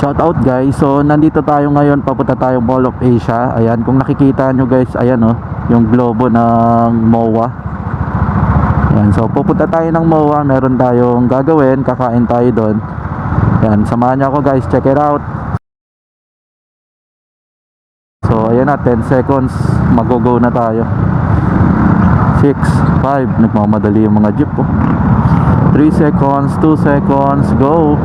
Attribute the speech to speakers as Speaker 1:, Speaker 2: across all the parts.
Speaker 1: Shout out guys. So nandito tayo ngayon, papunta tayo Mall of Asia. Ayan, kung nakikita nyo guys, ayan oh, yung globo ng MOA. Ayan, so pupunta tayo ng MOA. Meron tayong gagawin, kakain tayo doon. Ayan, samahan nyo ako guys, check it out. So ayan na, 10 seconds, mag-go na tayo. 6, 5, nagmamadali yung mga jeep oh. 3 seconds, 2 seconds, go.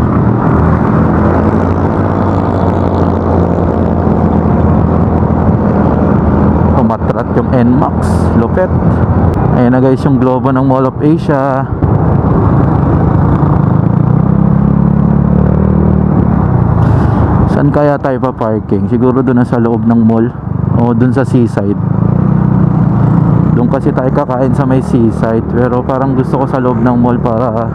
Speaker 1: Umatrat yung NMAX, lupet. Ayan na guys yung globo ng Mall of Asia. Saan kaya tayo pa parking? Siguro doon na sa loob ng mall o doon sa seaside. Doon kasi tayo kakain sa may seaside, pero parang gusto ko sa loob ng mall para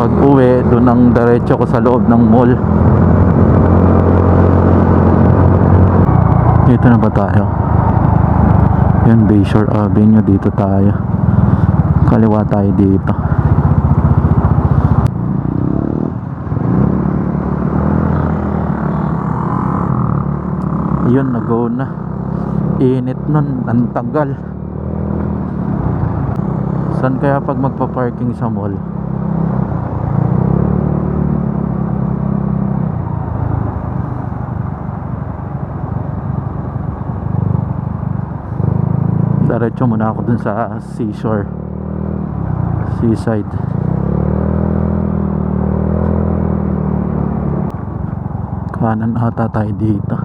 Speaker 1: pag uwi doon ang diretso ko sa loob ng mall. Dito na ba tayo? Yan, Bayshore Avenue, dito tayo. Kaliwa tayo dito. Yun, nag-go na. Init nun, ang tagal. Saan kaya pag magpa-parking sa mall? Diretso muna ako dun sa seaside. Kanan ata tayo dito.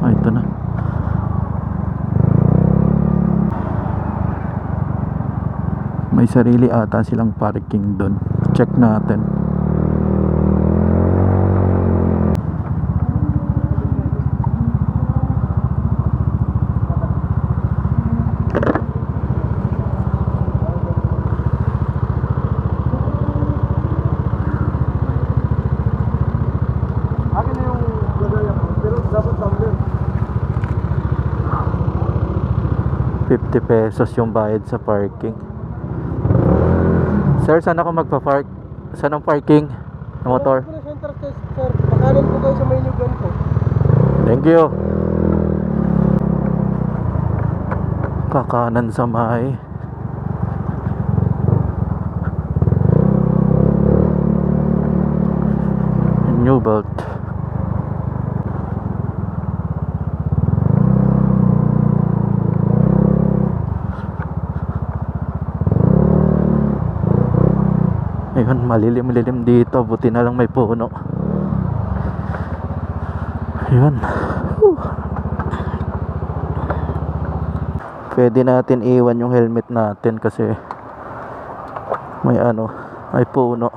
Speaker 1: Ah, ito na. May sarili ata silang parking dun. Check natin.
Speaker 2: Akin na yung gagaya ko, pero dapat tumbler.
Speaker 1: 50 pesos yung bayad sa parking. Sir, saan ako magpa-park? Saan ang parking ng motor?
Speaker 2: Center test, sir. Makanan po kayo sa may nyugan ko.
Speaker 1: Thank you. Kakanan sa may New Belt. Ayun, malilim-lilim dito. Buti na lang may puno. Ayun. Pwede natin iwan yung helmet natin kasi may may puno.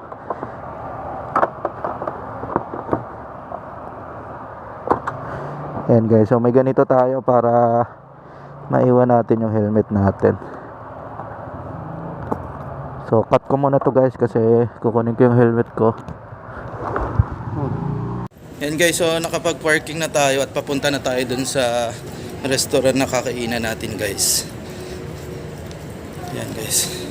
Speaker 1: Ayan guys, so may ganito tayo para maiwan natin yung helmet natin. So cut ko muna to guys kasi kukunin ko yung helmet ko. Yan guys, so nakapag-parking na tayo at papunta na tayo dun sa restaurant na kakainan natin guys. Yan guys.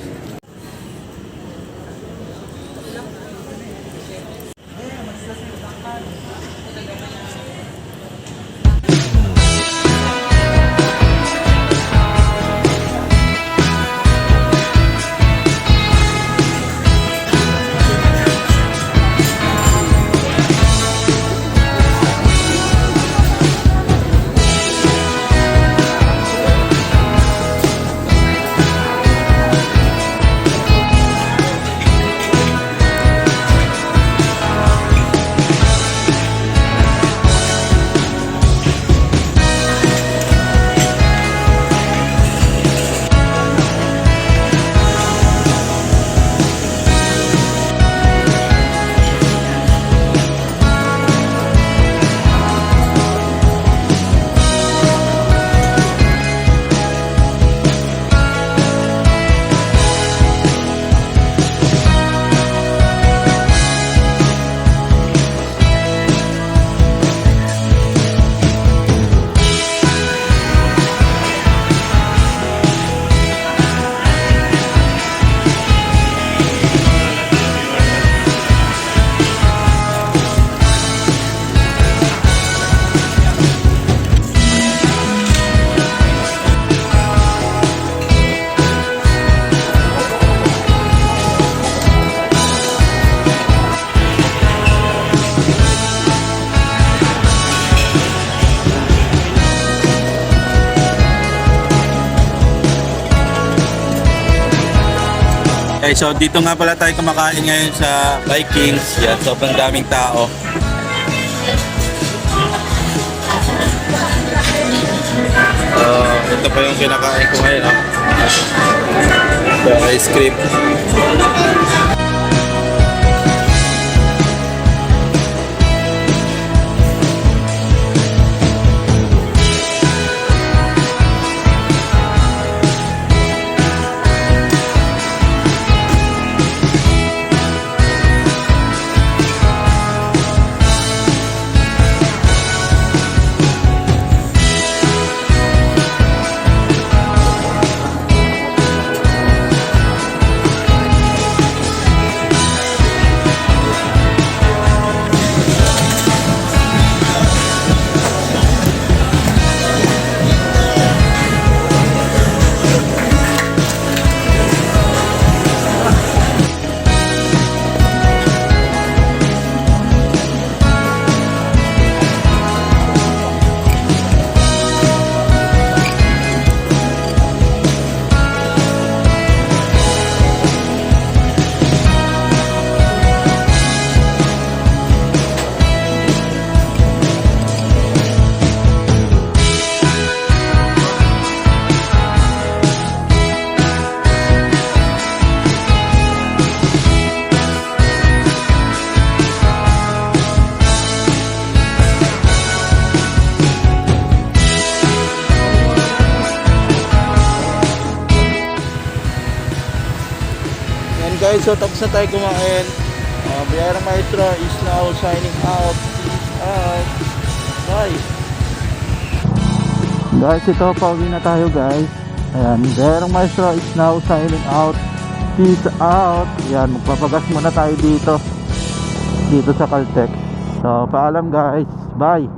Speaker 1: Okay, so dito nga pala tayo kumakain ngayon sa Vikings. Yan, sobrang daming tao. Ito pa yung kinakain ko ngayon, oh. The ice cream. Yan guys, so tapos na tayo kumain. Biyayang Maestro is now signing out. Peace out. Bye. Guys, ito, pauwi na tayo guys. Ayan, Biyayang Maestro is now signing out. Peace out. Yan, magpapagas muna tayo dito sa Caltex. So, paalam guys. Bye.